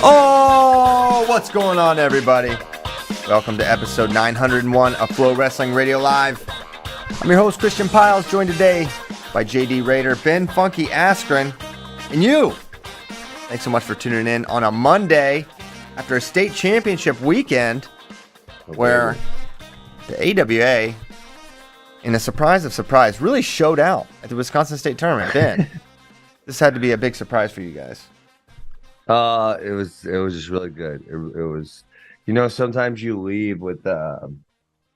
Oh, what's going on, everybody? Welcome to episode 901 of FloWrestling Radio Live. I'm your host, Christian Pyles, joined today by JD Rader, Ben Funky Askren, and you. Thanks so much for tuning in on a Monday after a state championship weekend where the AWA, in a surprise of surprise, really showed out at the Wisconsin State Tournament. Ben, this had to be a big surprise for you guys. It was just really good. It was, sometimes you leave with,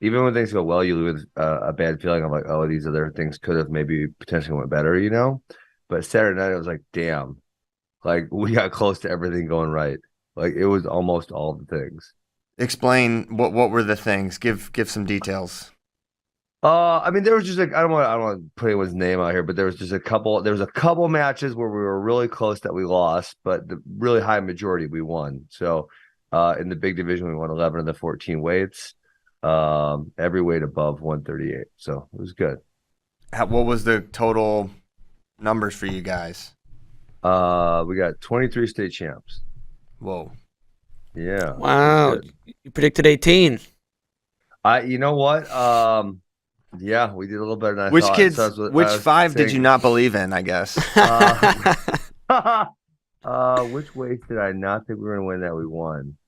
even when things go well, you leave with a bad feeling. I'm like, oh, these other things could have maybe potentially went better, But Saturday night, I was like, damn, like we got close to everything going right. Like it was almost all the things. Explain what were the things. Give some details. There was just like I don't want to put anyone's name out here, but there was a couple matches where we were really close that we lost, but the really high majority we won. So in the big division we won 11 of the 14 weights, every weight above 138. So it was good. What was the total numbers for you guys? We got 23 state champs. Whoa. Yeah. Wow. You predicted 18. You know what? Yeah, we did a little better than I which thought. Kids? So which five did you not believe in? I guess. Which weights did I not think we were going to win that we won?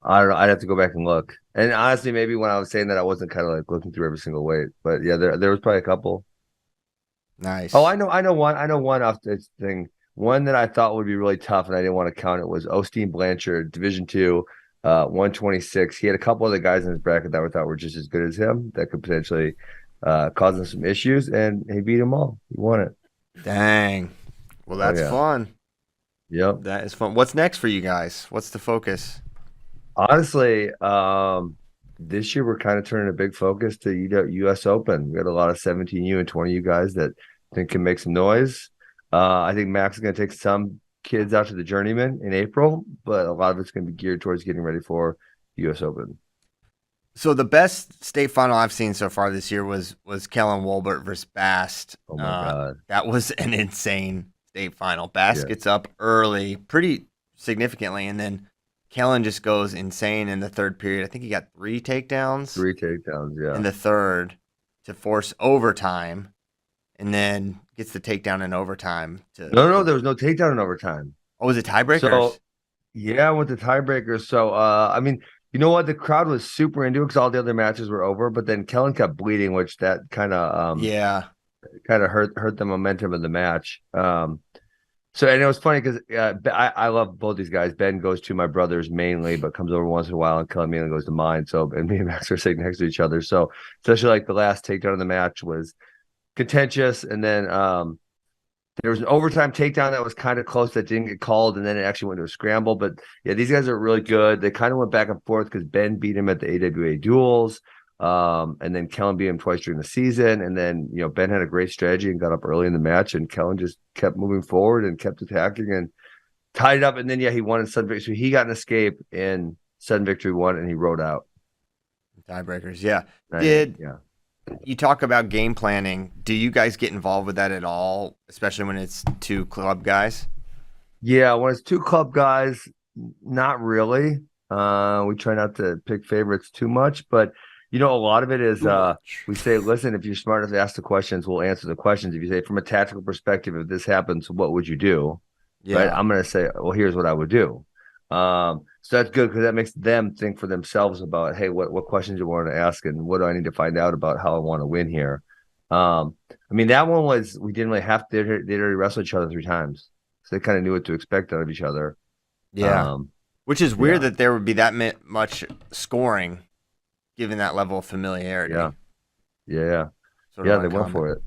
I don't know. I'd have to go back and look. And honestly, maybe when I was saying that, I wasn't kind of like looking through every single weight. But yeah, there was probably a couple. Nice. Oh, I know one off this thing. One that I thought would be really tough, and I didn't want to count it was Osteen Blanchard, Division II. 126. He had a couple other guys in his bracket that we thought were just as good as him that could potentially cause him some issues, and he beat them all. He won it. Dang. Well, that's fun. Yep. That is fun. What's next for you guys? What's the focus? Honestly, this year we're kind of turning a big focus to U.S. Open. We got a lot of 17U and 20U guys that I think can make some noise. I think Max is going to take some kids out to the Journeyman in April, but a lot of it's going to be geared towards getting ready for U.S. Open. So the best state final I've seen so far this year was Kellen Wolbert versus Bast. Oh my God. That was an insane state final. Bast gets up early, pretty significantly, and then Kellen just goes insane in the third period. I think he got 3 takedowns. 3 takedowns, yeah. In the third to force overtime, and then gets the takedown in overtime. No, there was no takedown in overtime. Oh, was it tiebreakers? So, yeah, with the tiebreakers. So, you know what? The crowd was super into it because all the other matches were over, but then Kellen kept bleeding, which that kind of hurt the momentum of the match. And it was funny because I love both these guys. Ben goes to my brother's mainly, but comes over once in a while, and Kellen mainly goes to mine. So, and me and Max are sitting next to each other. So, especially like the last takedown of the match was contentious, and then there was an overtime takedown that was kind of close that didn't get called, and then it actually went to a scramble. But yeah, these guys are really good. They kind of went back and forth because Ben beat him at the AWA duels, and then Kellen beat him twice during the season, and then Ben had a great strategy and got up early in the match, and Kellen just kept moving forward and kept attacking and tied it up, and then he won in sudden victory. So he got an escape in sudden victory 1, and he rode out tiebreakers. Yeah, yeah. You talk about game planning. Do you guys get involved with that at all, especially when it's 2 club guys? Yeah, when it's 2 club guys, not really. We try not to pick favorites too much, but a lot of it is we say, listen, if you're smart enough to ask the questions, we'll answer the questions. If you say, from a tactical perspective, if this happens, what would you do? Yeah. Right? I'm going to say, well, here's what I would do. So that's good because that makes them think for themselves about, hey, what questions you want to ask and what do I need to find out about how I want to win here. That one was, we didn't really have to, they'd already wrestled each other 3 times. So they kind of knew what to expect out of each other. Yeah. Which is weird that there would be that much scoring given that level of familiarity. Yeah. They went for it.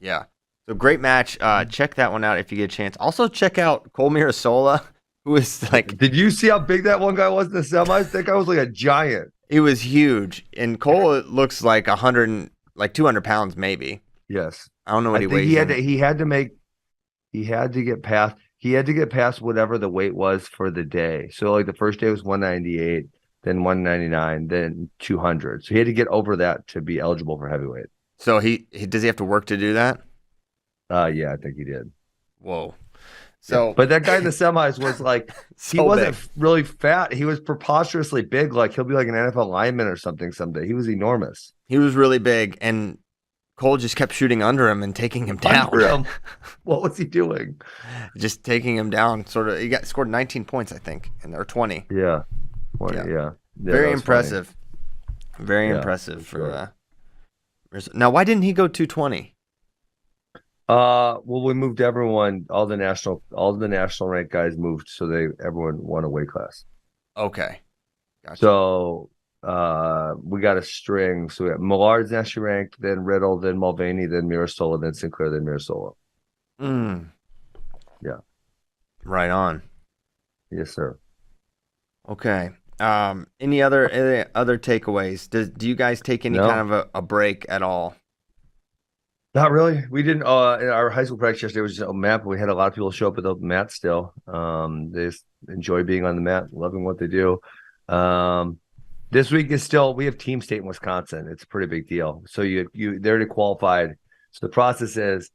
Yeah. So great match. Check that one out if you get a chance. Also check out Cole Mirasola. Who is like? Did you see how big that one guy was in the semis? That guy was like a giant. He was huge, and Cole looks like 200 pounds maybe. Yes, I don't know what he weighs. He had to get past whatever the weight was for the day. So like the first day was 198, then 199, then 200. So he had to get over that to be eligible for heavyweight. So he does he have to work to do that? Yeah, I think he did. Whoa. So, but that guy in the semis was like, he wasn't really fat. He was preposterously big. Like he'll be like an NFL lineman or something someday. He was enormous. He was really big, and Cole just kept shooting under him and taking him down. Under him? What was he doing? Just taking him down. Sort of. He scored 19 points, I think, or 20. Yeah. 20, yeah. Very impressive. Funny. Very impressive for. Now, why didn't he go 220? Well, we moved everyone. All the national ranked guys moved, so everyone won a weight class. Okay, gotcha. So we got a string. So we got Millard's nationally ranked, then Riddle, then Mulvaney, then Mirasola, then Sinclair, then Mirasola. Yeah. Right on. Yes, sir. Okay. Any other takeaways? Do you guys take any kind of a break at all? Not really. We didn't. In our high school practice yesterday was just open mat, but we had a lot of people show up with open mat still. They just enjoy being on the mat, loving what they do. This week is still, we have team state in Wisconsin. It's a pretty big deal. So they're already qualified. So the process is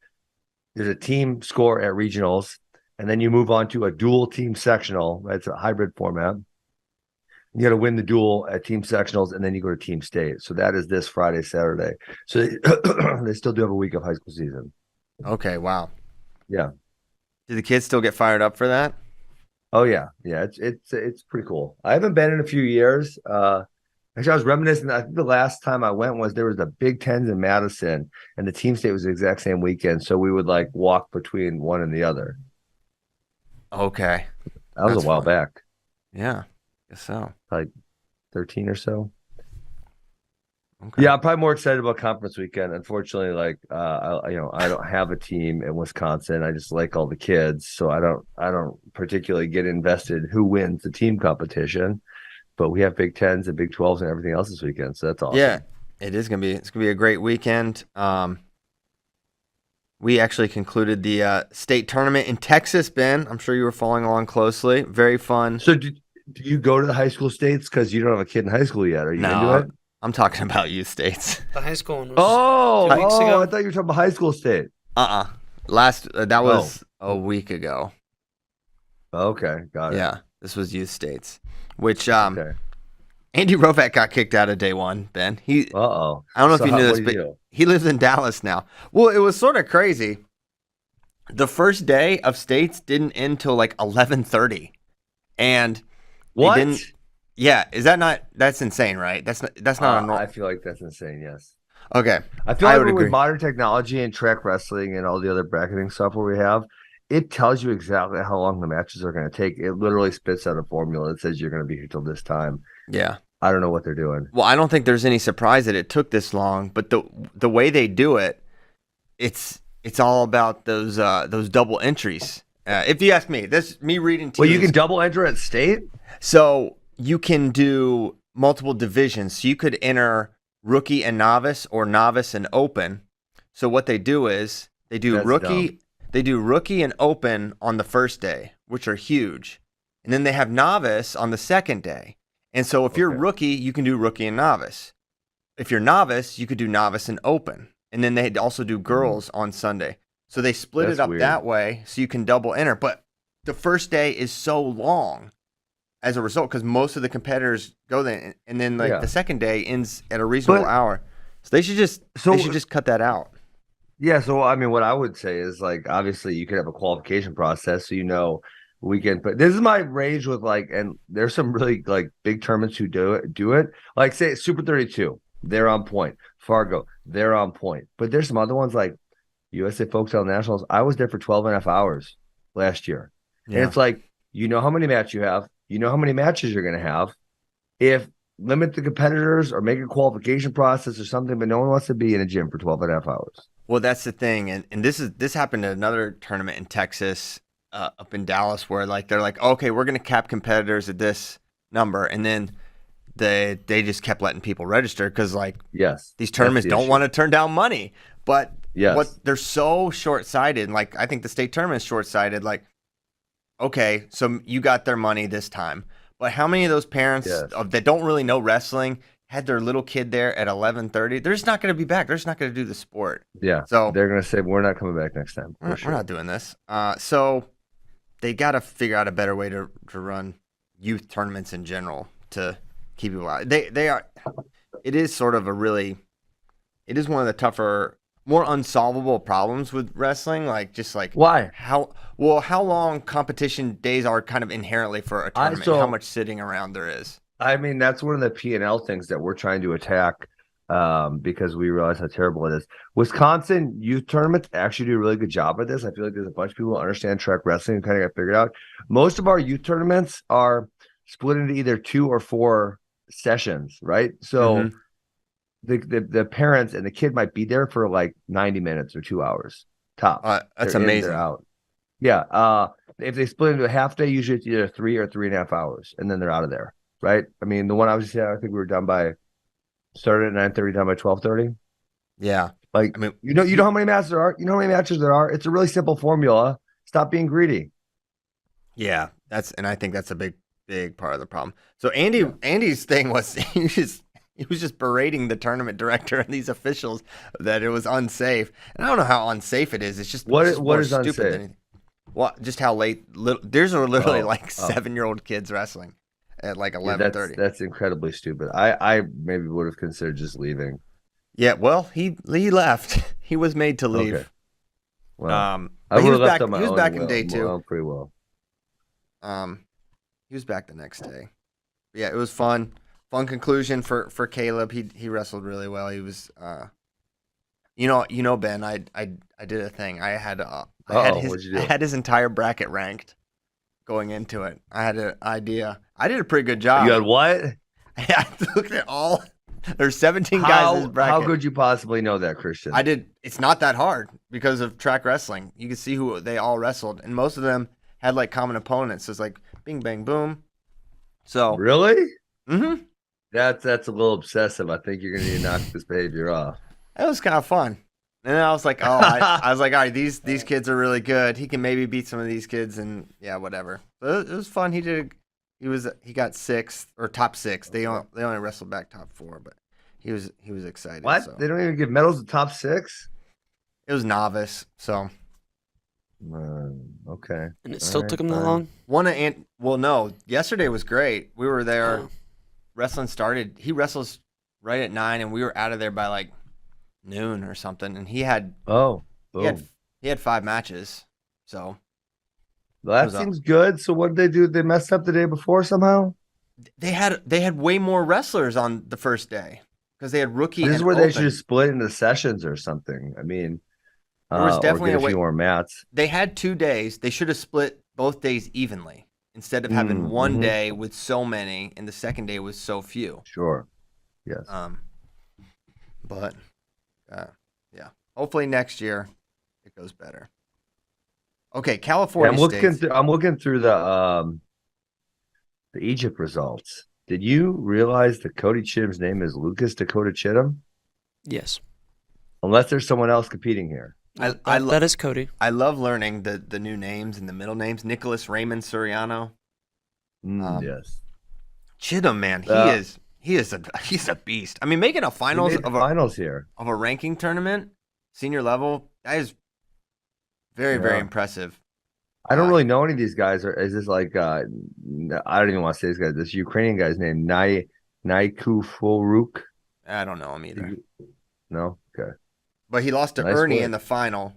there's a team score at regionals, and then you move on to a dual team sectional. It's a hybrid format. You got to win the duel at team sectionals, and then you go to team state. So that is this Friday, Saturday. So they still do have a week of high school season. Okay, wow. Yeah. Do the kids still get fired up for that? Oh yeah, yeah. It's pretty cool. I haven't been in a few years. Actually, I was reminiscing. I think the last time I went was there was the Big Tens in Madison, and the team state was the exact same weekend. So we would like walk between one and the other. Okay, that was a while back. Yeah. Guess so. Like 13 or so. Okay. Yeah, I'm probably more excited about conference weekend. Unfortunately, like I don't have a team in Wisconsin. I just like all the kids, so I don't particularly get invested who wins the team competition. But we have Big Tens and Big 12s and everything else this weekend, so that's awesome. Yeah, it's gonna be a great weekend. We actually concluded the state tournament in Texas, Ben. I'm sure you were following along closely. Very fun. So do you go to the high school states because you don't have a kid in high school yet? Are you into it? I'm talking about youth states. The high school one was 2 weeks ago. I thought you were talking about high school state. That was a week ago. Okay, got it. Yeah, this was youth states, which Andy Rovac got kicked out of day one, Ben. I don't know if you knew this, but he lives in Dallas now. Well, it was sort of crazy. The first day of states didn't end till like 11:30. And what? Yeah, is that not? That's insane, right? That's not a normal. I feel like that's insane. Yes. Okay. I feel like with modern technology and track wrestling and all the other bracketing software we have, it tells you exactly how long the matches are going to take. It literally spits out a formula that says you're going to be here till this time. Yeah. I don't know what they're doing. Well, I don't think there's any surprise that it took this long, but the way they do it, it's all about those double entries. If you ask me, this me reading teams. Well, you can double enter at state? So you can do multiple divisions. So you could enter rookie and novice or novice and open. So what they do is they do rookie and open on the first day, which are huge. And then they have novice on the second day. And so if you're rookie, you can do rookie and novice. If you're novice, you could do novice and open. And then they also do girls on Sunday. So they split it up that way so you can double enter. But the first day is so long as a result because most of the competitors go there. And then the second day ends at a reasonable hour. So they should just cut that out. Yeah. So, I mean, what I would say is like, obviously you could have a qualification process. So, weekend, but this is my rage with like, and there's some really like big tournaments who do it. Like say Super 32, they're on point. Fargo, they're on point. But there's some other ones like USA Folkstyle Nationals. I was there for 12.5 hours last year. Yeah. And it's like, how many matches you have, how many matches you're going to have. If limit the competitors or make a qualification process or something, but no one wants to be in a gym for 12.5 hours. Well, that's the thing. And this happened at another tournament in Texas, up in Dallas, where like they're like, okay, we're going to cap competitors at this number. And then they just kept letting people register because like these tournaments don't want to turn down money. But they're so short-sighted. Like I think the state tournament is short-sighted. Like, okay, so you got their money this time. But how many of those parents that don't really know wrestling had their little kid there at 11:30, they're just not going to be back. They're just not going to do the sport. Yeah. So they're going to say, we're not coming back next time. We're not doing this. So they got to figure out a better way to run youth tournaments in general to keep people out. They are. It is sort of it is one of the tougher, more unsolvable problems with wrestling. Why? How long competition days are kind of inherently for a tournament, how much sitting around there is. I mean, that's one of the P&L things that we're trying to attack because we realize how terrible it is. Wisconsin youth tournaments actually do a really good job at this. I feel like there's a bunch of people who understand track wrestling and kind of got figured out. Most of our youth tournaments are split into either 2 or 4 sessions, right? So the parents and the kid might be there for like 90 minutes or 2 hours top. That's amazing. They're out. Yeah. If they split into a half day, usually it's either 3 or 3.5 hours, and then they're out of there. Right. I mean, the one I was just saying, I think we were started at 9:30, done by 12:30. Yeah. Like, I mean, you know how many matches there are? You know how many matches there are? It's a really simple formula. Stop being greedy. Yeah. And I think that's a big part of the problem. So Andy's thing was he was just berating the tournament director and these officials that it was unsafe. And I don't know how unsafe it is. It's just what more is stupid unsafe? than anything. Well, just how late theirs are literally 7-year-old kids wrestling at like 11:30. That's incredibly stupid. I maybe would have considered just leaving. Yeah, well, he left. He was made to leave. Okay. Well, but he was back in day 2. Pretty well. He was back the next day. Yeah, it was fun. Fun conclusion for Caleb. He wrestled really well. He was Ben, I did a thing. I had his entire bracket ranked going into it. I had an idea. I did a pretty good job. You had what? I looked at all. There's 17 guys in this bracket. How could you possibly know that, Christian? I did. It's not that hard because of track wrestling. You can see who they all wrestled, and most of them had like common opponents. So it's like bing, bang, boom. So really, that's a little obsessive. I think you're gonna need to knock this behavior off. It was kind of fun. And then I was like, I was like, all right, these kids are really good. He can maybe beat some of these kids, and yeah, whatever. But it was fun. He got 6th or top 6. They only wrestled back top 4, but he was excited. What? So. They don't even give medals to top 6? It was novice, so. Okay. And it still took him that long? No. Yesterday was great. We were there. Wrestling started. He wrestles right at 9, and we were out of there by like noon or something. And he had he had 5 matches. So well, that seems good. So what did they do? They messed up the day before somehow? They had way more wrestlers on the first day because they had rookie. This is where they should have split into sessions or something. I mean, there was definitely a few more mats. They had 2 days. They should have split both days evenly instead of having one day with so many and the second day with so few. Sure. Yes. But yeah. Hopefully next year it goes better. Okay, California. I'm looking through the Egypt results. Did you realize that Cody Chittum's name is Lucas Dakota Chittum? Yes. Unless there's someone else competing here. That is Cody. I love learning the new names and the middle names. Nicholas Raymond Suriano. Yes. Chittum, man, he's a beast. I mean, making a finals here of a ranking tournament, senior level, that is very impressive. I don't really know any of these guys. Is this like I don't even want to say this guy. This Ukrainian guy's name Nikuforuk. I don't know him either. No, okay. But he lost to Ernie in the final,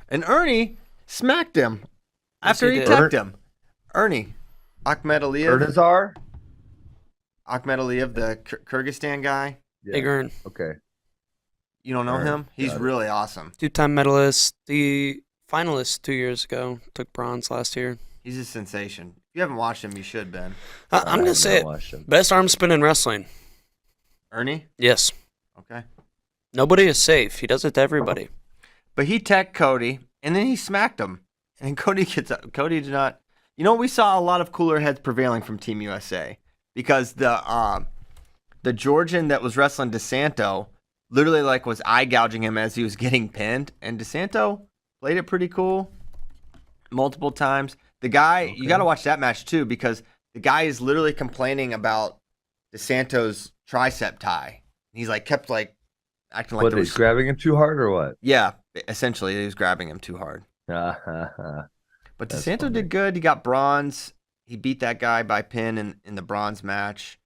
and Ernie smacked him after he teched him. Ernie, Ahmed Aliyev. Ahmed Aliyev, the Kyrgyzstan guy. Yeah. Big Ern. Okay. You don't know him? He's really awesome. 2-time medalist. The finalist 2 years ago. Took bronze last year. He's a sensation. If you haven't watched him, you should, Ben. I'm going to say it. Best arm spin in wrestling. Ernie? Yes. Okay. Nobody is safe. He does it to everybody. But he teched Cody, and then he smacked him. And Cody did not. You know, we saw a lot of cooler heads prevailing from Team USA because the Georgian that was wrestling DeSanto literally was eye gouging him as he was getting pinned, and DeSanto played it pretty cool multiple times. The guy, you got to watch that match too because the guy is literally complaining about DeSanto's tricep tie. He's like kept like acting like What, he's grabbing him too hard or what? Yeah, essentially he was grabbing him too hard. But DeSanto did good. He got bronze. He beat that guy by pin in the bronze match.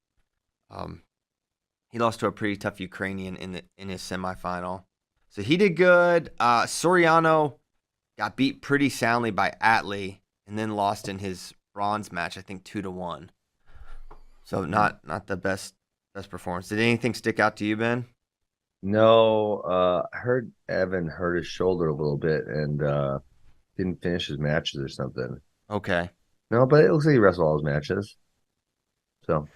He lost to a pretty tough Ukrainian in his semifinal. So he did good. Soriano got beat pretty soundly by Atley and then lost in his bronze match, I think 2-1. So not the best performance. Did anything stick out to you, Ben? No, I heard Evan hurt his shoulder a little bit and didn't finish his matches or something. Okay. No, but it looks like he wrestled all his matches. So,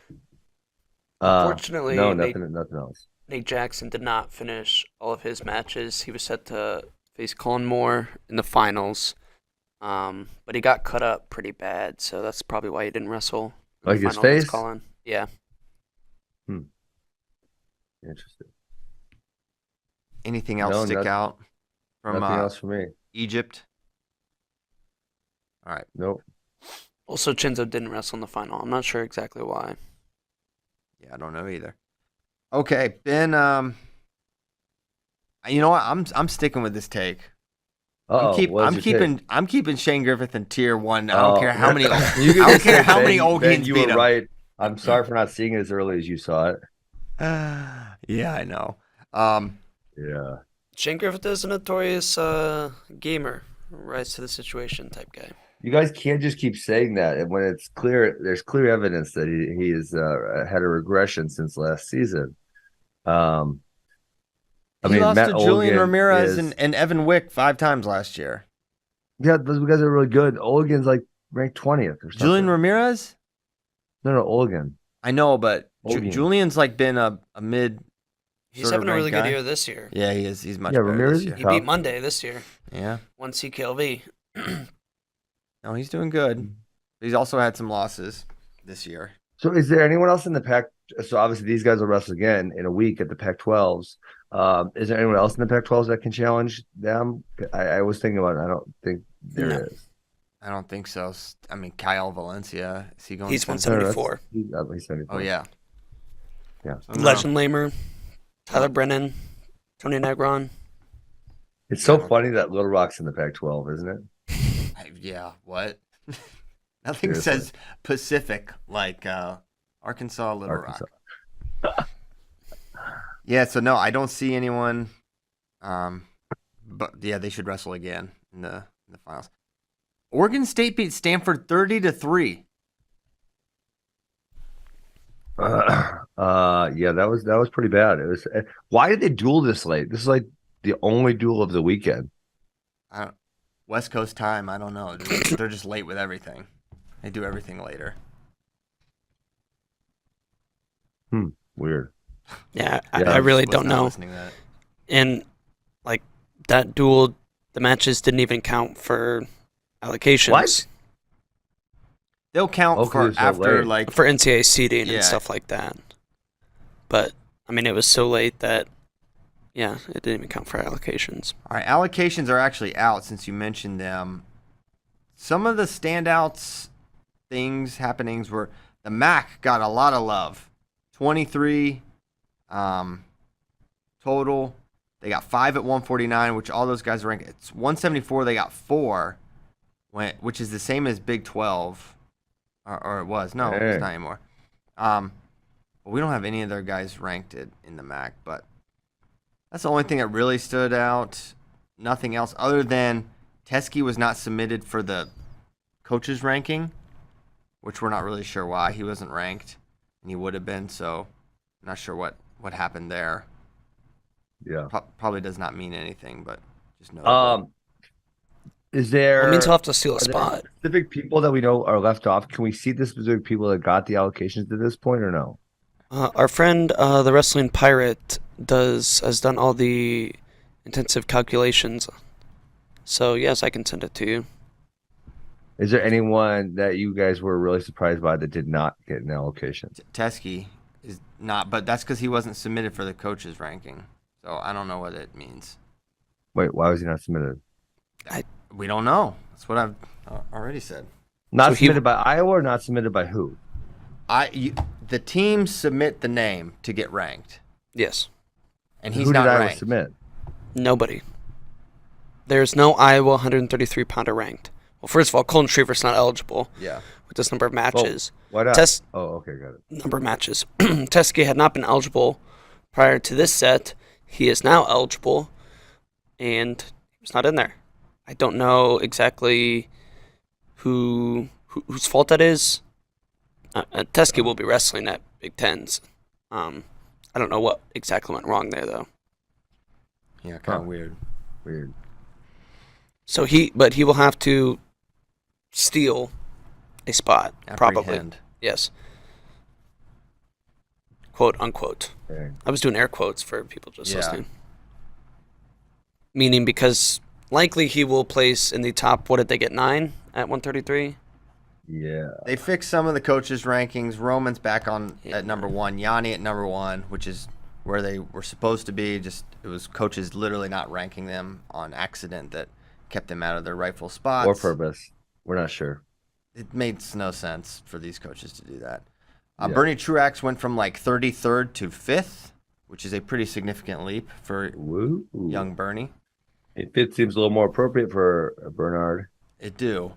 unfortunately, no, nothing else. Nate Jackson did not finish all of his matches. He was set to face Colin Moore in the finals, but he got cut up pretty bad, so that's probably why he didn't wrestle. Like his face? Colin. Yeah. Interesting. Anything else stick out from nothing else for me? Egypt? All right. Nope. Also, Chinzo didn't wrestle in the final. I'm not sure exactly why. Yeah, I don't know either. Okay, Ben. You know what? I'm sticking with this take. I'm keeping Shane Griffith in tier 1. I don't care how many. I don't care how many Olgians you beat were him. Right. I'm sorry for not seeing it as early as you saw it. Yeah, I know. Yeah. Shane Griffith is a notorious gamer, rise to the situation type guy. You guys can't just keep saying that, and when it's clear, there's clear evidence that he has had a regression since last season. He lost Matt to Julian Olguin Ramirez and Evan Wick 5 times last year. Yeah, those guys are really good. Olguin's like ranked 20th or something. Julian Ramirez? No, Olguin. I know, but Julian's like been a mid. He's having a really good year this year. Yeah, he is. He's much better Ramirez this year. He beat Monday this year. Yeah. Won CKLV. No, he's doing good. He's also had some losses this year. So is there anyone else in the Pac? So obviously these guys will wrestle again in a week at the Pac-12s. Is there anyone else in the Pac-12s that can challenge them? I was thinking about it. I don't think there is. I don't think so. I mean, Kyle Valencia. Is he going? He's 174. He's 74. Oh, yeah. Yeah. Legend Lamer, Tyler Brennan, Tony Negron. It's so funny that Little Rock's in the Pac-12, isn't it? Yeah, what? Nothing says Pacific like Arkansas, Little Rock. Yeah, so no, I don't see anyone. But yeah, they should wrestle again in the finals. Oregon State beat Stanford 30-3. Yeah, that was pretty bad. It was. Why did they duel this late? This is like the only duel of the weekend. West Coast time. I don't know. They're just late with everything. They do everything later. Weird. Yeah, I really don't know. And like that duel, the matches didn't even count for allocations. What? They'll count for after like for NCAA seeding and stuff like that. But I mean, it was so late that it didn't even count for allocations. All right, allocations are actually out since you mentioned them. Some of the standouts, happenings were the MAC got a lot of love. 23 total. They got 5 at 149, which all those guys rank. It's 174. They got 4, which is the same as Big 12, or it was. No, it's not anymore. We don't have any of their guys ranked in the MAC, but that's the only thing that really stood out. Nothing else other than Teskey was not submitted for the coaches ranking, which we're not really sure why. He wasn't ranked, and he would have been, so I'm not sure what happened there. Yeah. Probably does not mean anything, but just know. Is there... It means he'll have to steal a spot. Specific people that we know are left off. Can we see the specific people that got the allocations to this point or no? Our friend, the Wrestling Pirate, has done all the intensive calculations. So, yes, I can send it to you. Is there anyone that you guys were really surprised by that did not get an allocation? Teskey is not, but that's because he wasn't submitted for the coaches ranking. So I don't know what it means. Wait, why was he not submitted? We don't know. That's what I've already said. Not submitted by Iowa or not submitted by who? the teams submit the name to get ranked. Yes. And he's Who not did Iowa ranked. submit? Nobody. There's no Iowa 133-pounder ranked. Well, first of all, Colton Shriver's not eligible. Yeah. With this number of matches. Why not? Okay, got it. Number of matches. Teske had not been eligible prior to this set. He is now eligible, and he was not in there. I don't know exactly whose fault that is. Teske will be wrestling at Big Tens. I don't know what exactly went wrong there, though. Yeah, kind of weird. Weird. So he will have to steal a spot, probably. Apprehend. Yes. Quote unquote. Okay. I was doing air quotes for people just listening. Meaning because likely he will place in the top, what did they get, 9 at 133? Yeah. They fixed some of the coaches' rankings. Roman's back on at number 1. Yanni at number 1, which is where they were supposed to be. Just it was coaches literally not ranking them on accident that kept them out of their rightful spots. Or purpose. We're not sure. It makes no sense for these coaches to do that. Bernie Truax went from like 33rd to 5th, which is a pretty significant leap for young Bernie. It fifth seems a little more appropriate for Bernard. It do.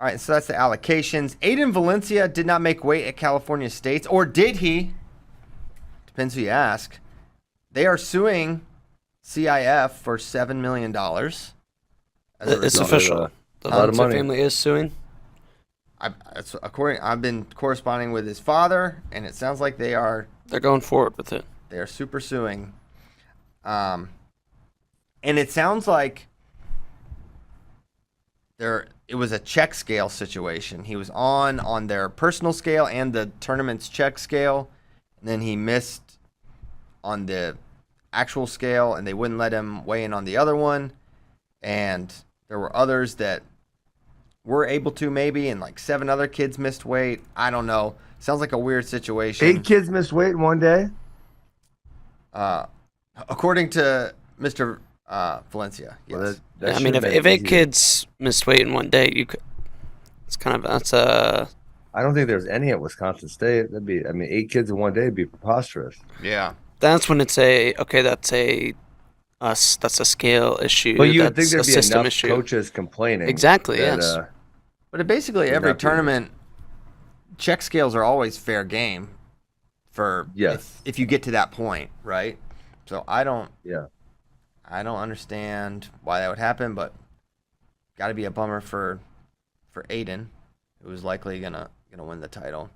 All right, so that's the allocations. Aiden Valencia did not make weight at California State's, or did he? Depends who you ask. They are suing CIF for $7 million. It's official. The Valencia family is suing. I've been corresponding with his father, and it sounds like they're going forward with it. They are super suing. And it sounds like it was a check scale situation. He was on their personal scale and the tournament's check scale, and then he missed on the actual scale, and they wouldn't let him weigh in on the other one. And there were others that were able to maybe, and like 7 other kids missed weight. I don't know. Sounds like a weird situation. 8 kids missed weight in one day? According to Mr. Valencia, yes. Well, that I mean, if 8 kids missed weight in one day, you could. That's a. I don't think there's any at Wisconsin State. 8 kids in one day would be preposterous. Yeah. That's when it's that's a scale issue. But you would think there'd be enough issue. Coaches complaining. Exactly, yes. But basically every tournament, check scales are always fair game for if you get to that point, right? So I don't understand why that would happen, but got to be a bummer for Aiden, who was likely gonna win the title.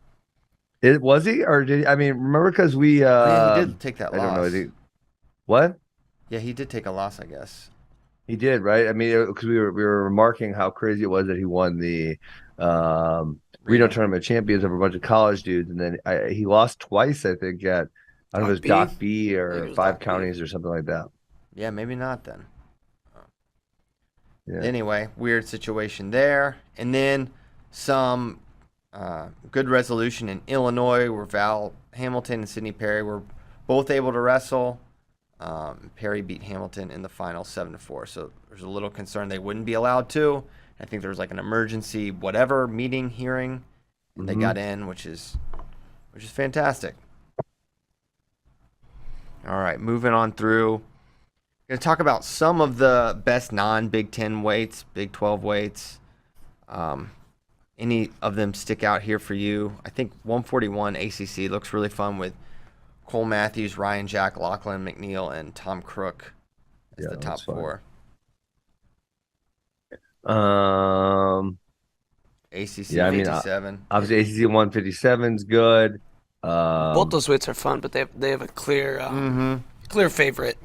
Was he, or did he? I mean, remember because he did take that loss. I don't know. What? Yeah, he did take a loss, I guess. He did, right? I mean, because we were remarking how crazy it was that he won the Reno Tournament Champions over a bunch of college dudes, and then he lost twice, I think, at I don't know if it was Doc B or 5 counties or something like that. Yeah, maybe not then. Yeah. Anyway, weird situation there. And then some good resolution in Illinois where Val Hamilton and Sidney Perry were both able to wrestle. Perry beat Hamilton in the final 7-4. So there's a little concern they wouldn't be allowed to. I think there was like an emergency meeting hearing, and they got in, which is fantastic. All right, moving on through. Going to talk about some of the best non-Big Ten weights, Big 12 weights. Any of them stick out here for you? I think 141 ACC looks really fun with Cole Matthews, Ryan Jack, Lachlan McNeil, and Tom Crook as the top 4. ACC 57. Obviously, ACC 157 is good. Both those weights are fun, but they have a clear favorite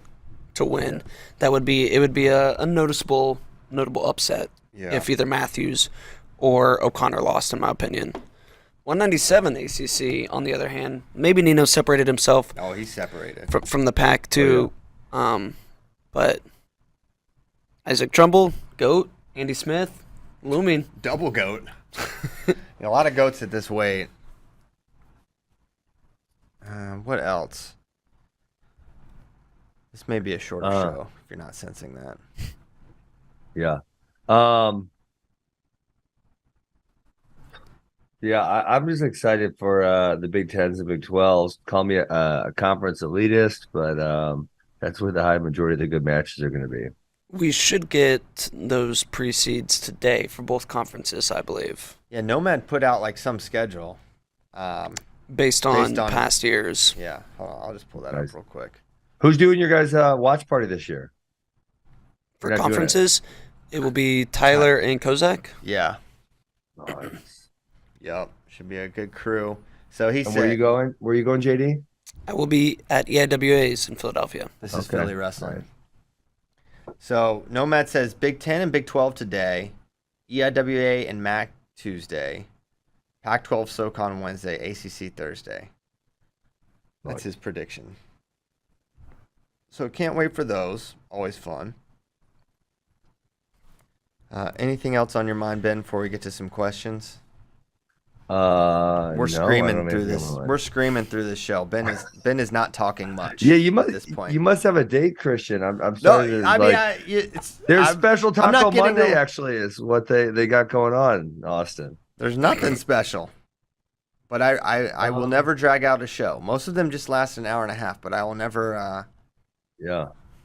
to win. Yeah. That would be a notable upset if either Matthews or O'Connor lost, in my opinion. 197 ACC, on the other hand, maybe Nino separated himself. Oh, he's separated from the pack too. Oh, yeah. But Isaac Trumbull, GOAT, Andy Smith, looming. Double GOAT. A lot of goats at this weight. What else? This may be a shorter show if you're not sensing that. Yeah. Yeah, I'm just excited for the Big Tens and Big 12s. Call me a conference elitist, but that's where the high majority of the good matches are going to be. We should get those pre-seeds today for both conferences, I believe. Yeah, Nomad put out like some schedule. Based on past years. Yeah, hold on, I'll just pull that up real quick. Who's doing your guys' watch party this year? For conferences, it will be Tyler and Kozak. Yeah. Nice. Yep, should be a good crew. So he said, where are you going? Where are you going, JD? I will be at EIWAs in Philadelphia. This is Philly Wrestling. Right. So Nomad says Big 10 and Big 12 today, EIWA and MAC Tuesday, Pac-12 SoCon Wednesday, ACC Thursday. That's his prediction. So can't wait for those. Always fun. Anything else on your mind, Ben, before we get to some questions? We're screaming through this. We're screaming through this show. Ben is not talking much. Yeah, you must. At this point. You must have a date, Christian. I'm sorry. No, I mean, there's special Taco Monday. Actually, is what they got going on in Austin. There's nothing special, but I will never drag out a show. Most of them just last an hour and a half, but I will never.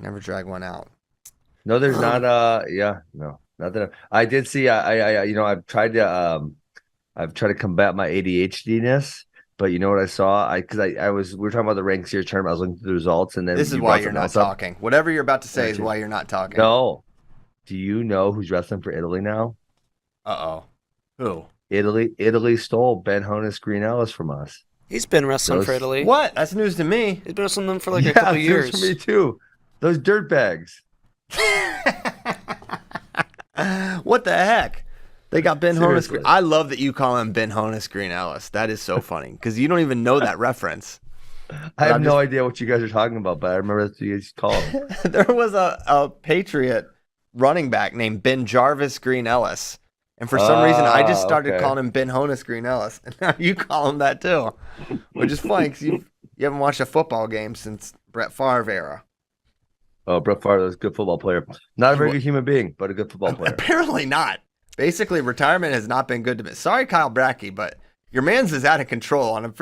Never drag one out. No, there's not. No, nothing. I did see. I've tried to combat my ADHD-ness, but you know what I saw? We were talking about the Rank Series tournament. I was looking through the results, and then this is why you're not talking. Whatever you're about to say is why you're not talking. No. Do you know who's wrestling for Italy now? Who? Italy stole Ben Honus Green Ellis from us. He's been wrestling for Italy. What? That's news to me. He's been wrestling them for like a couple of years. News to me too. Those dirtbags. What the heck? They got Ben Honus. I love that you call him Ben Honus Green Ellis. That is so funny because you don't even know that reference. I have no idea what you guys are talking about, but I remember that you guys called him. There was a Patriot running back named Ben Jarvis Green Ellis. And for some reason, I just started calling him Ben Honus Green Ellis. And now you call him that too, which is funny because you haven't watched a football game since Brett Favre era. Oh, Brett Favre was a good football player. Not a very good human being, but a good football player. Apparently not. Basically, retirement has not been good to me. Sorry, Kyle Brackey, but your man's is out of control on a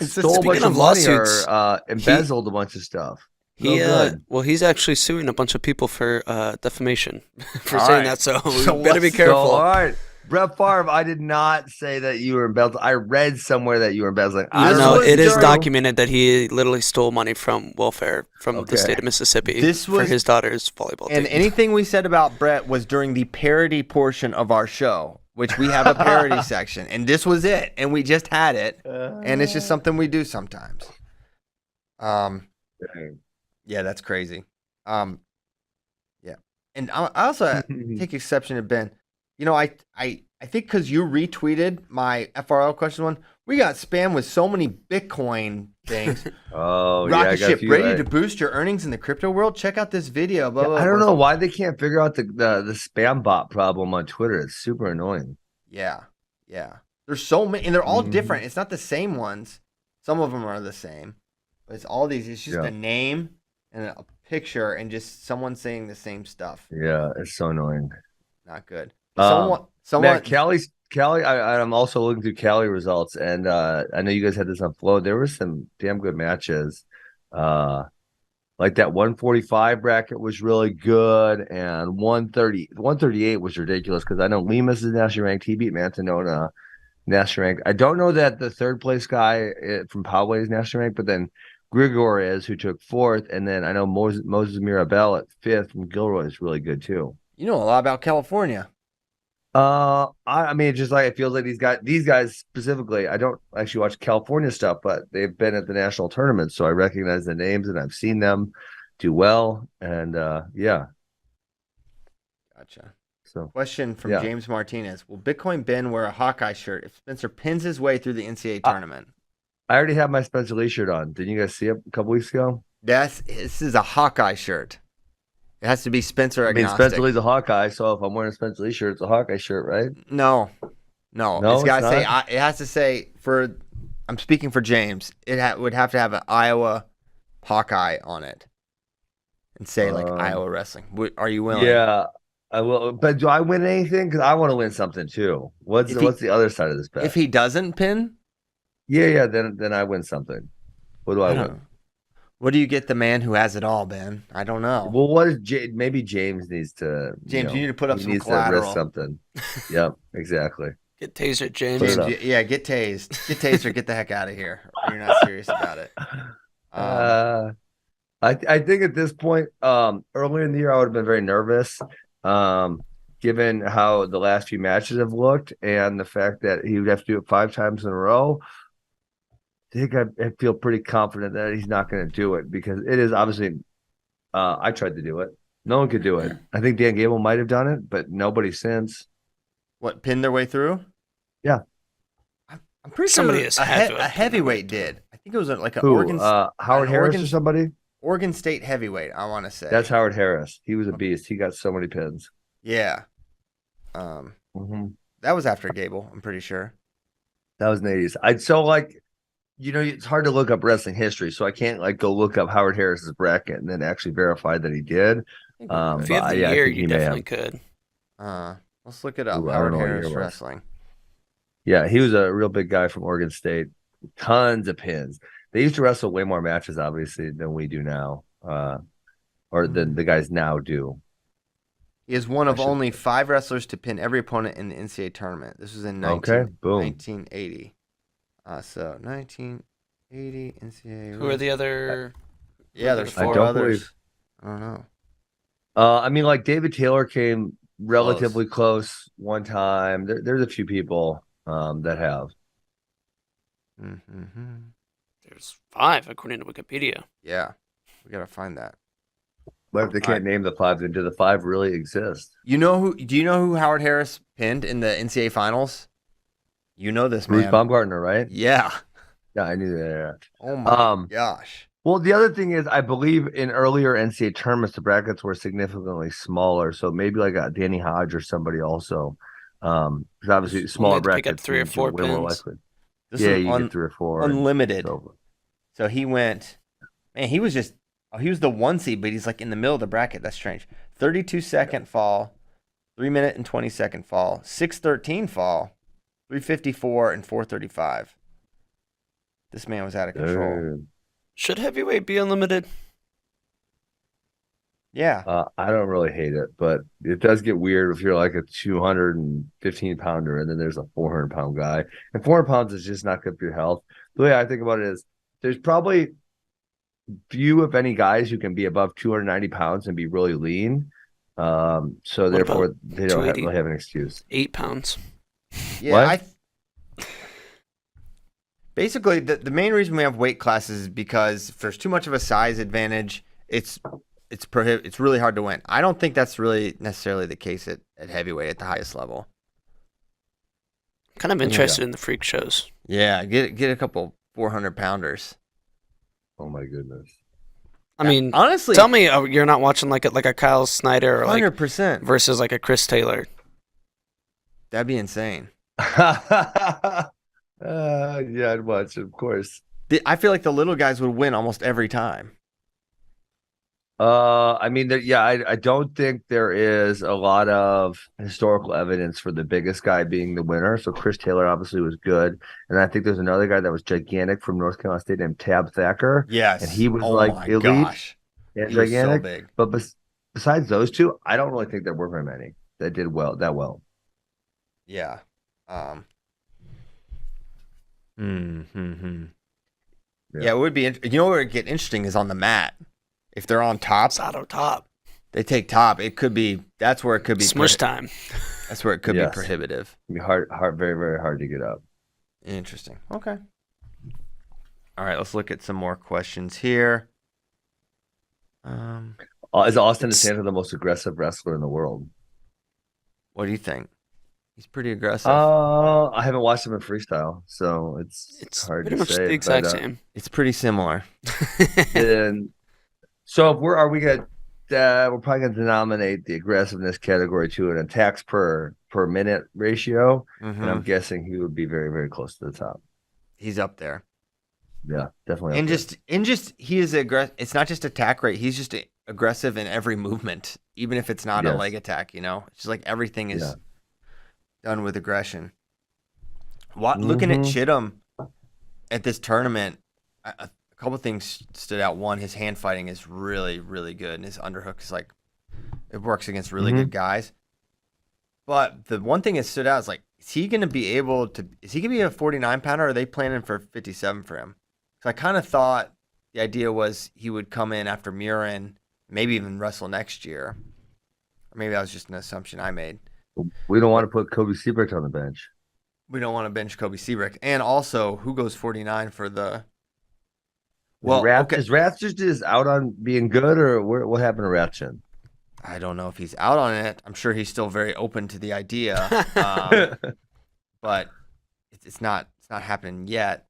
stole a bunch of money or embezzled a bunch of stuff. He's actually suing a bunch of people for defamation for saying that. So we better be careful. All right, Brett Favre, I did not say that you were embezzling. I read somewhere that you were embezzling. I know it is documented that he literally stole money from welfare from the state of Mississippi for his daughter's volleyball team. And anything we said about Brett was during the parody portion of our show, which we have a parody section, and this was it, and we just had it, and it's just something we do sometimes. Yeah, that's crazy. Yeah, and I also take exception to Ben. You know, I think because you retweeted my FRL question one, we got spammed with so many Bitcoin things. Rocket ship ready to boost your earnings in the crypto world. Check out this video. Blah, blah, I don't know why they can't figure out the spam bot problem on Twitter. It's super annoying. Yeah. There's so many, and they're all different. It's not the same ones. Some of them are the same, but it's all these. It's just a name and a picture and just someone saying the same stuff. Yeah, it's so annoying. Not good. Someone. Man, Cali. I'm also looking through Cali results, and I know you guys had this on Flow. There were some damn good matches. Like that 145 bracket was really good, and 138 was ridiculous because I know Lemus is nationally ranked. He beat Mantanona, nationally ranked. I don't know that the third place guy from Poway is nationally ranked, but then Grigor is, who took fourth, and then I know Moses Mirabel at fifth from Gilroy is really good too. You know a lot about California. I mean, just like it feels like these guys specifically. I don't actually watch California stuff, but they've been at the national tournament, so I recognize the names and I've seen them do well. And yeah, gotcha. So, question from James Martinez: will Bitcoin Ben wear a Hawkeye shirt if Spencer pins his way through the NCAA tournament? I already have my Spencer Lee shirt on. Didn't you guys see it a couple weeks ago? This is a Hawkeye shirt. It has to be Spencer agnostic. I mean, Spencer Lee's a Hawkeye, so if I'm wearing a Spencer Lee shirt, it's a Hawkeye shirt, right? No. It's got to say. It has to say for. I'm speaking for James. It would have to have an Iowa Hawkeye on it, and say like Iowa Wrestling. Are you willing? Yeah, I will, but do I win anything? Because I want to win something too. What's the other side of this bet? If he doesn't pin, yeah, then I win something. What do I win? Know. What do you get the man who has it all, Ben? I don't know. Well, what is maybe James needs to? James, you need to put up some needs collateral. To risk something. Yep, exactly. Get tasered, James. Yeah, get tased. Get tased or get the heck out of here. You're not serious about it. I think at this point, earlier in the year, I would have been very nervous, given how the last few matches have looked and the fact that he would have to do it 5 times in a row. I think I feel pretty confident that he's not going to do it because it is obviously. I tried to do it. No one could do it. I think Dan Gable might have done it, but nobody since. What, pinned their way through? Yeah. I'm pretty Somebody sure has had to a heavyweight did. I think it was like a Oregon Howard Harris or somebody? Oregon State heavyweight, I want to say. That's Howard Harris. He was a beast. He got so many pins. Yeah. That was after Gable, I'm pretty sure. That was in the 80s. It's hard to look up wrestling history, so I can't go look up Howard Harris's bracket and then actually verify that he did. If you have the year, you definitely could. Let's look it up. Howard Harris wrestling. Yeah, he was a real big guy from Oregon State. Tons of pins. They used to wrestle way more matches, obviously, than we do now, or than the guys now do. He is one of only 5 wrestlers to pin every opponent in the NCAA tournament. This was in 1980. So 1980 NCAA. Who are the other? Yeah, there's 4 others. I don't know. David Taylor came relatively close one time. There's a few people that have. There's 5 according to Wikipedia. Yeah, we gotta find that. But if they can't name the 5, then do the 5 really exist? Do you know who Howard Harris pinned in the NCAA finals? You know this, man. Bruce Baumgartner, right? Yeah. Yeah, I knew that. Yeah. Oh my gosh. Well, the other thing is, I believe in earlier NCAA tournaments, the brackets were significantly smaller. So maybe a Danny Hodge or somebody also. Because obviously smaller brackets. Pick up 3 or 4 pins. You get 3 or 4. Unlimited. So he went, man, he was the 1 seed, but he's in the middle of the bracket. That's strange. 32-second fall, 3 minute and 20-second fall, 6:13 fall, 3:54 and 4:35. This man was out of control. Should heavyweight be unlimited? Yeah. I don't really hate it, but it does get weird if you're a 215 pounder and then there's a 400 pound guy. And 400 pounds is just not good for your health. The way I think about it is there's probably few, if any, guys who can be above 290 pounds and be really lean. So therefore they don't really have an excuse. 8 pounds. Yeah. Basically, the main reason we have weight classes is because if there's too much of a size advantage, it's really hard to win. I don't think that's really necessarily the case at heavyweight at the highest level. Kind of interested in the freak shows. Yeah, get a couple 400 pounders. Oh my goodness. I mean, honestly, tell me you're not watching like a Kyle Snyder or 100% versus a Chris Taylor. That'd be insane. Yeah, I'd watch it, of course. I feel like the little guys would win almost every time. I don't think there is a lot of historical evidence for the biggest guy being the winner. So Chris Taylor obviously was good. And I think there's another guy that was gigantic from North Carolina State named Tab Thacker. Yes. And he was elite and gigantic. So big. But besides those two, I don't really think there were very many that did that well. Yeah. Yeah, it would be. Where it would get interesting is on the mat. If they're on top, Sato top, they take top. It could be. That's where it could be smush time. That's where it could be prohibitive. It'd be hard, very, very hard to get up. Interesting. Okay. All right, let's look at some more questions here. Is Austin DeSanto the most aggressive wrestler in the world? What do you think? He's pretty aggressive. I haven't watched him in freestyle, so it's hard to say. Pretty much the exact same. It's pretty similar. And so we're probably gonna denominate the aggressiveness category to an attacks per minute ratio, and I'm guessing he would be very, very close to the top. He's up there. Yeah, definitely. And he is aggressive. It's not just attack rate. He's just aggressive in every movement, even if it's not a leg attack. It's just like everything is done with aggression. Looking at Chittum at this tournament, a couple things stood out. One, his hand fighting is really, really good, and his underhook is like it works against really good guys. But the one thing that stood out is like, is he going to be a 49-pounder, or are they planning for 57 for him? So I kind of thought the idea was he would come in after Murin, maybe even wrestle next year. Or maybe that was just an assumption I made. We don't want to put Kobe Seabrook on the bench. We don't want to bench Kobe Seabrook. And also, who goes 49 for the... Is Ratchet just out on being good, or what happened to Ratchet? I don't know if he's out on it. I'm sure he's still very open to the idea, but it's not happening yet.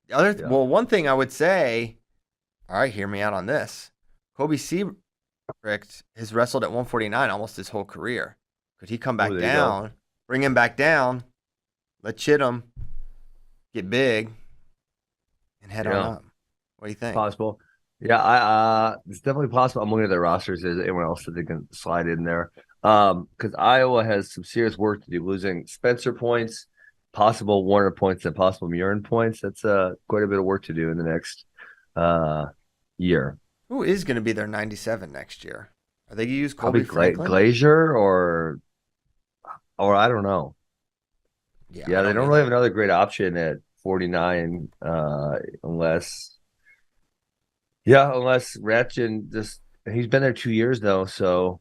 One thing I would say, all right, hear me out on this. Kobe Seabrook has wrestled at 149 almost his whole career. Could he come back down, bring him back down, let Chittum get big, and head on up? What do you think? Possible. Yeah, it's definitely possible. I'm looking at their rosters. Is anyone else that they can slide in there? Because Iowa has some serious work to do, losing Spencer points, possible Warner points, and possible Murin points. That's quite a bit of work to do in the next year. Who is going to be their 97 next year? Are they going to use Colby Franklin? Glazier or I don't know. Yeah, they don't really have another great option at 49 unless Ratchin he's been there 2 years though, so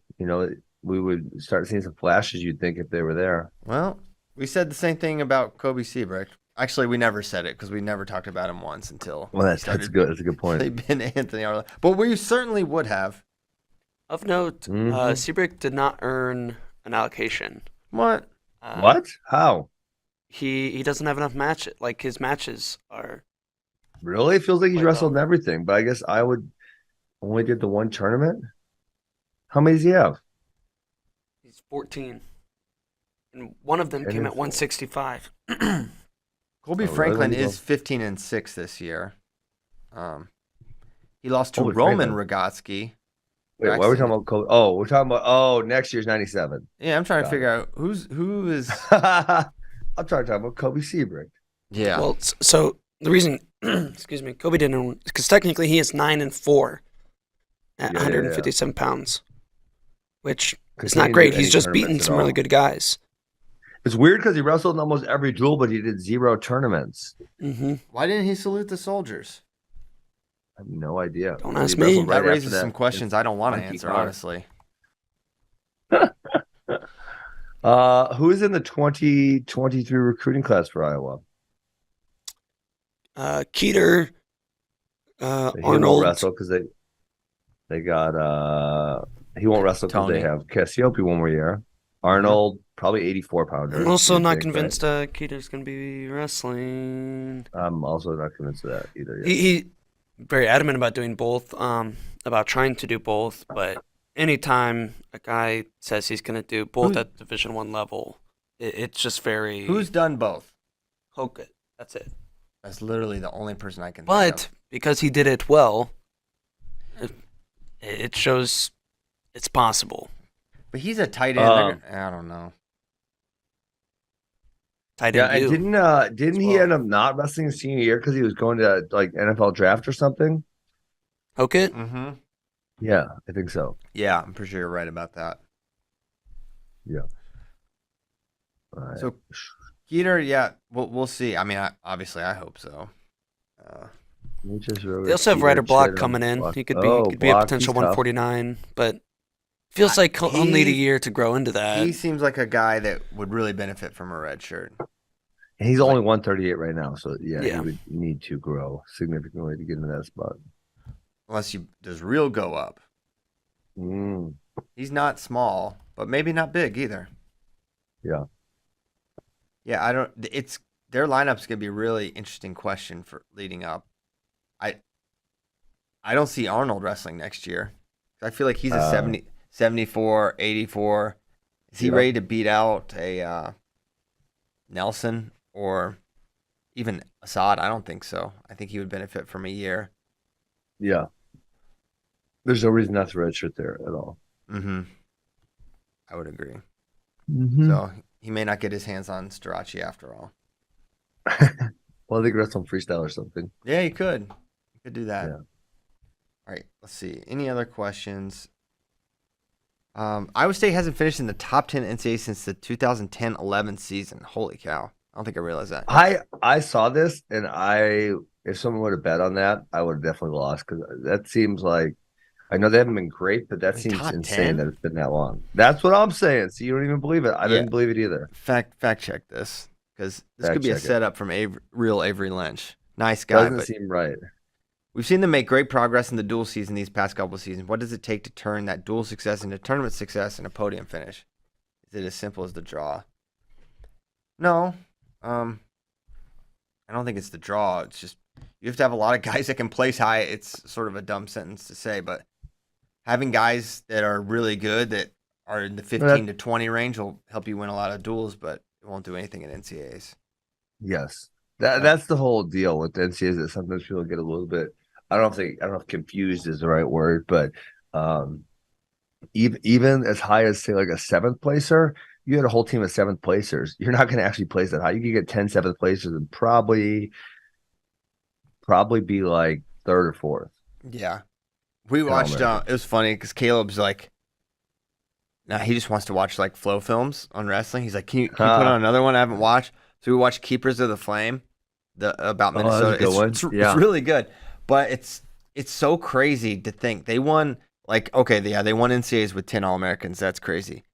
we would start seeing some flashes, you'd think, if they were there. Well, we said the same thing about Kobe Seabrook. Actually, we never said it because we never talked about him once until. Well, that's good. That's a good point. They've been Anthony Arlo, but we certainly would have. Of note, Seabrook did not earn an allocation. What? What? How? He doesn't have enough matches. Like, his matches are. Really? It feels like he's wrestled in everything, but I guess I would only did the one tournament. How many does he have? He's 14. And one of them came at 165. Colby Franklin is 15-6 this year. He lost to Roman Rogotsky. Wait, why are we talking about Colby? Oh, we're talking about next year's 97. Yeah, I'm trying to figure out who is. I'm trying to talk about Kobe Seabrook. Yeah. Well, so the reason, excuse me, Kobe didn't, because technically he is 9-4 at 157 pounds, which is not great. He's just beaten some really good guys. It's weird because he wrestled in almost every duel, but he did 0 tournaments. Mm-hmm. Why didn't he salute the soldiers? I have no idea. Don't ask me. That raises some questions I don't want to answer, honestly. Who is in the 2023 recruiting class for Iowa? Keeter, Arnold. He won't wrestle because they got he won't wrestle because they have Cassiope one more year. Arnold, probably 84-pounder. I'm also not convinced Keeter's going to be wrestling. I'm also not convinced of that either. He very adamant about doing both, about trying to do both, but anytime a guy says he's going to do both at Division I level, it's just very... Who's done both? Hoke. That's it. That's literally the only person I can think But of. because he did it well, it shows it's possible. But he's a tight end. I don't know. Tight end. Yeah, didn't he end up not wrestling his senior year because he was going to like NFL draft or something? Hoke? Mm-hmm. Yeah, I think so. Yeah, I'm pretty sure you're right about that. Yeah. Right. So, Keeter, yeah, we'll see. I mean, obviously, I hope so. They also have Ryder Block coming in. He could be a potential 149, but feels like he'll need a year to grow into that. He seems like a guy that would really benefit from a red shirt. And he's only 138 right now, so he would need to grow significantly to get into that spot. Unless he does real go up. He's not small, but maybe not big either. Yeah. Yeah, their lineup's gonna be a really interesting question for leading up. I don't see Arnold wrestling next year. I feel like he's a 70, 74, 84. Is he ready to beat out a Nelson or even Assad? I don't think so. I think he would benefit from a year. Yeah. There's no reason not to redshirt there at all. Mm-hmm. I would agree. Mm-hmm. So he may not get his hands on Strachey after all. Well, they could wrestle on Freestyle or something. Yeah, he could. He could do that. Yeah. All right, let's see. Any other questions? Iowa State hasn't finished in the top 10 NCAA since the 2010-11 season. Holy cow. I don't think I realized that. I saw this, and if someone would have bet on that, I would have definitely lost, because that seems like, I know they haven't been great, but that seems insane 10? that it's been that long. That's what I'm saying. So you don't even believe it. I didn't believe it either. Fact check this, because this Fact could be a check it. setup from real Avery Lynch. Nice guy, Doesn't but seem right. we've seen them make great progress in the dual season these past couple of seasons. What does it take to turn that dual success into tournament success and a podium finish? Is it as simple as the draw? No. I don't think it's the draw. It's just you have to have a lot of guys that can place high. It's sort of a dumb sentence to say, but having guys that are really good that are in the 15 to 20 range will help you win a lot of duels, but it won't do anything in NCAAs. Yes. That's the whole deal with the NCAAs, that sometimes people get a little bit, I don't know if confused is the right word, but even as high as, say, like a seventh placer, you had a whole team of seventh placers. You're not going to actually place that high. You could get 10 seventh placers and probably be like third or fourth. Yeah. We watched, it was funny because Caleb's like, nah, he just wants to watch like flow films on wrestling. He's like, can you put on another one I haven't watched? So we watched Keepers of the Flame, about Minnesota. It's really good, but it's so crazy to think they won. Like, okay, yeah, they won NCAAs with 10 All-Americans. That's crazy.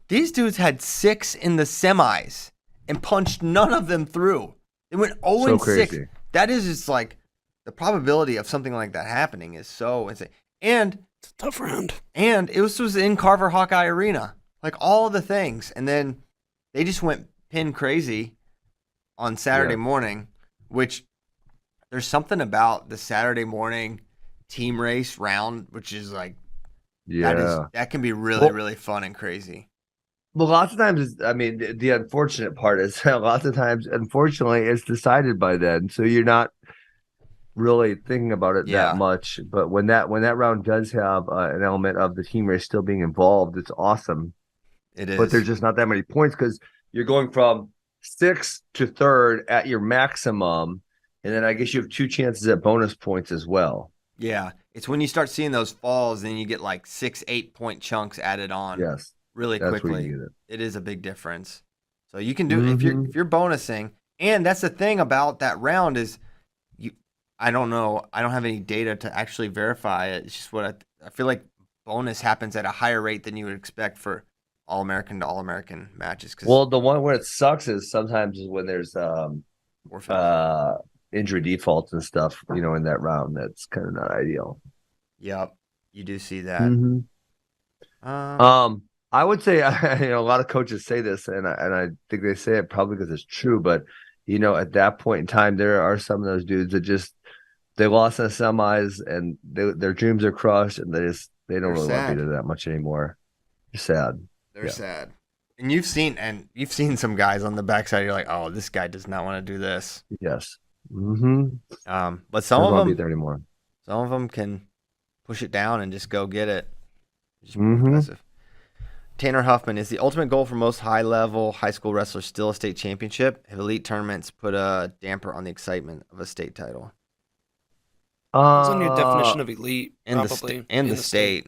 These dudes had 6 in the semis and punched none of them through. They went 0-6. That is just like the probability of something like that happening is so insane. And it's a tough round. And it was in Carver Hawkeye Arena. Like all of the things. And then they just went pin crazy on Saturday morning, which there's something about the Saturday morning team race round, which is like, that can be really, really fun and crazy. Well, lots of times, the unfortunate part is lots of times, unfortunately, it's decided by then. So you're not really thinking about it that much. But when that round does have an element of the team race still being involved, it's awesome. It is. But there's just not that many points because you're going from 6th to 3rd at your maximum. And then I guess you have 2 chances at bonus points as well. Yeah. It's when you start seeing those falls, then you get like 6-8 point chunks added on. Yes. Really That's quickly. where you get it. It is a big difference. So you can do if you're bonusing, and that's the thing about that round is I don't know. I don't have any data to actually verify it. It's just what I feel like bonus happens at a higher rate than you would expect for All-American to All-American matches. Well, the one where it sucks is sometimes when there's injury defaults and stuff, in that round. That's kind of not ideal. Yep. You do see that. I would say, a lot of coaches say this, and I think they say it probably because it's true. But at that point in time, there are some of those dudes that they lost in the semis, and their dreams are crushed, and they don't really want to be there that much anymore. They're sad. They're sad. And you've seen some guys on the backside. You're like, oh, this guy does not want to do this. Yes. But some of them be there anymore. Some of them can push it down and just go get it. Just impressive. Tanner Huffman, is the ultimate goal for most high-level high school wrestlers still a state championship? Have elite tournaments put a damper on the excitement of a state title? Depends on your definition of elite, and probably. The state.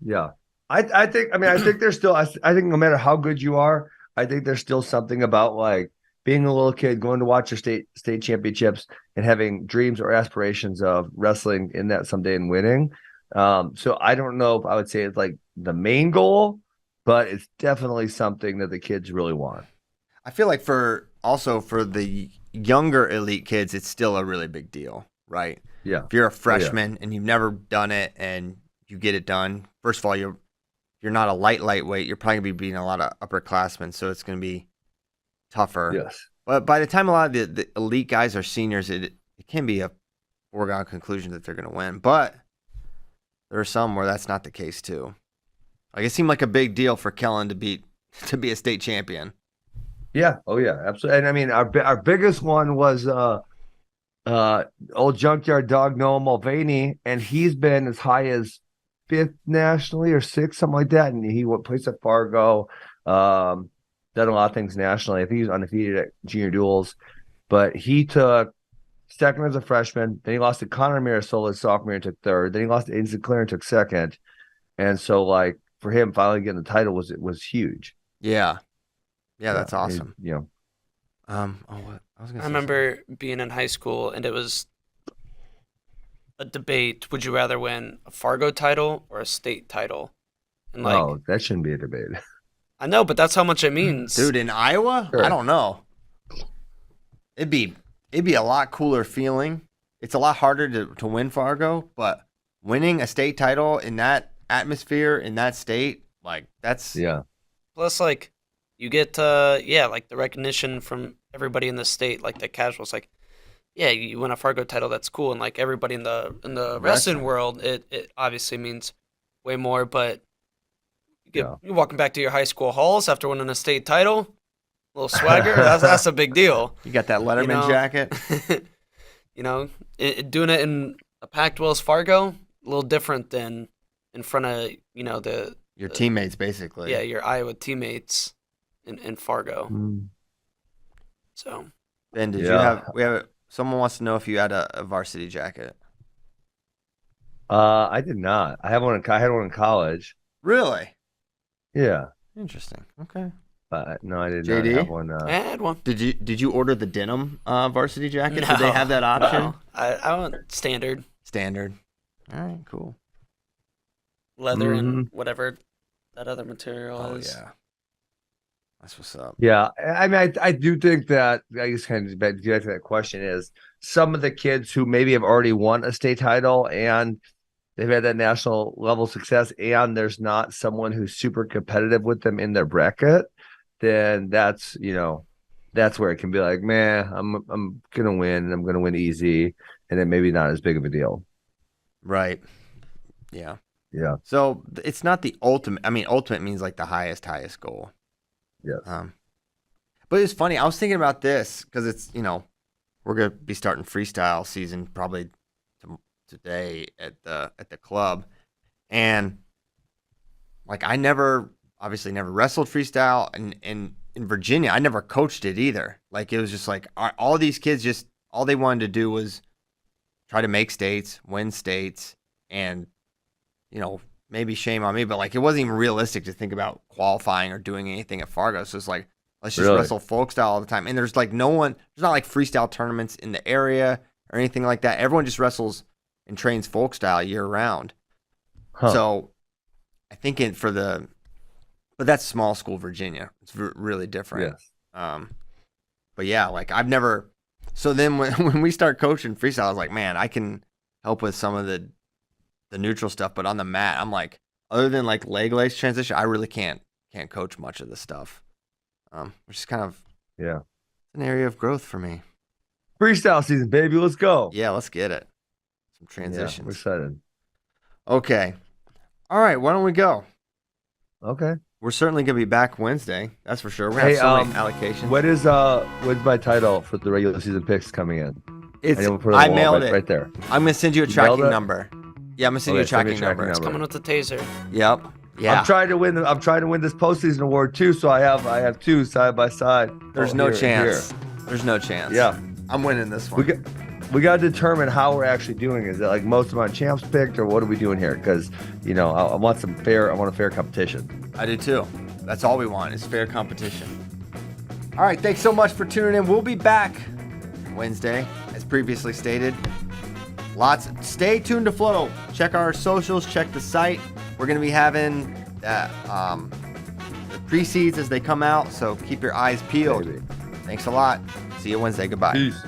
Yeah. I think there's still, I think no matter how good you are, I think there's still something about like being a little kid, going to watch your state championships and having dreams or aspirations of wrestling in that someday and winning. So I don't know if I would say it's like the main goal, but it's definitely something that the kids really want. I feel like for the younger elite kids, it's still a really big deal, right? Yeah. If you're a freshman and you've never done it and you get it done, first of all, you're not a lightweight. You're probably going to be beating a lot of upperclassmen, so it's going to be tougher. Yes. But by the time a lot of the elite guys are seniors, it can be a foregone conclusion that they're going to win. But there are some where that's not the case too. Like it seemed like a big deal for Kellen to be a state champion. Yeah. Oh yeah. Absolutely. And I mean, our biggest one was Old junkyard dog Noah Mulvaney, and he's been as high as 5th nationally or 6th, something like that. And he plays at Fargo. Done a lot of things nationally. I think he's undefeated at junior duels, but he took 2nd as a freshman. Then he lost to Connor Mirasola as sophomore and took 3rd. Then he lost to Aiden Sinclair and took 2nd. And so, like, for him finally getting the title was huge. Yeah, that's awesome. I remember being in high school, and it was a debate. Would you rather win a Fargo title or a state title? And that shouldn't be a debate. I know, but that's how much it means. Dude, in Iowa? Sure. I don't know. It'd be a lot cooler feeling. It's a lot harder to win Fargo, but winning a state title in that atmosphere, in that state, like, that's... Yeah. Plus, like, you get, like, the recognition from everybody in the state, like, the casuals, like, yeah, you win a Fargo title, that's cool, and, like, everybody in the wrestling world, it obviously means way more, but you're walking back to your high school halls after winning a state title, a little swagger, that's a big deal. You got that Letterman jacket. Doing it in a packed Wells Fargo, a little different than in front of, your teammates, basically. Yeah, your Iowa teammates in Fargo. So, Ben, did you have someone wants to know if you had a varsity jacket? I did not. I had one in college. Really? Yeah. Interesting. Okay. No, I did JD? not have one. I had one. Did you order the denim varsity jacket? No, Did they have that option? No. I went standard. Standard. All right, cool. Mm-hmm. Leather and whatever that other material is. Yeah. That's what's up. Yeah. I mean, I do think that, I guess kind of back to that question is, some of the kids who maybe have already won a state title and they've had that national level success, and there's not someone who's super competitive with them in their bracket, then that's where it can be like, man, I'm gonna win, and I'm gonna win easy, and then maybe not as big of a deal. Right. Yeah. Yeah. So it's not the ultimate. I mean, ultimate means like the highest goal. Yes. But it's funny. I was thinking about this because it's, we're gonna be starting freestyle season probably today at the club, and like I obviously never wrestled freestyle, and in Virginia I never coached it either. Like, it was just like all these kids, all they wanted to do was try to make states, win states, and maybe shame on me, but like, it wasn't even realistic to think about qualifying or doing anything at Fargo. So it's like, let's just wrestle folk style all the time. And there's like there's not like freestyle tournaments in the area or anything like that. Everyone just wrestles and trains folk style year round. Huh. So I think but that's small school Virginia. It's really different. Yes. But yeah, like so then when we start coaching freestyle, I was like, man, I can help with some of the neutral stuff, but on the mat, I'm like, other than like leg lace transition, I really can't coach much of the stuff. Which is kind of an area of growth for me. Freestyle season, baby, let's go. Yeah, let's get it. Some transitions. Yeah, we're excited. Okay. All right, why don't we go? Okay. We're certainly gonna be back Wednesday. That's for sure. We're gonna have so many allocations. When's my title for the regular season picks coming in? I mailed it right there. I'm gonna send you a tracking number. Yeah, I'm gonna send you a tracking number. It's coming with the taser. Yep. Yeah. I'm trying to win this postseason award too, so I have two side by side. There's no chance. There's no chance. Yeah. I'm winning this one. We got to determine how we're actually doing. Is it like most amount of champs picked, or what are we doing here? Because I want a fair competition. I do too. That's all we want is fair competition. All right, thanks so much for tuning in. We'll be back Wednesday, as previously stated. Stay tuned to Flow. Check our socials. Check the site. We're going to be having the pre-seeds as they come out, so keep your eyes peeled. Thanks a lot. See you Wednesday. Goodbye. Peace.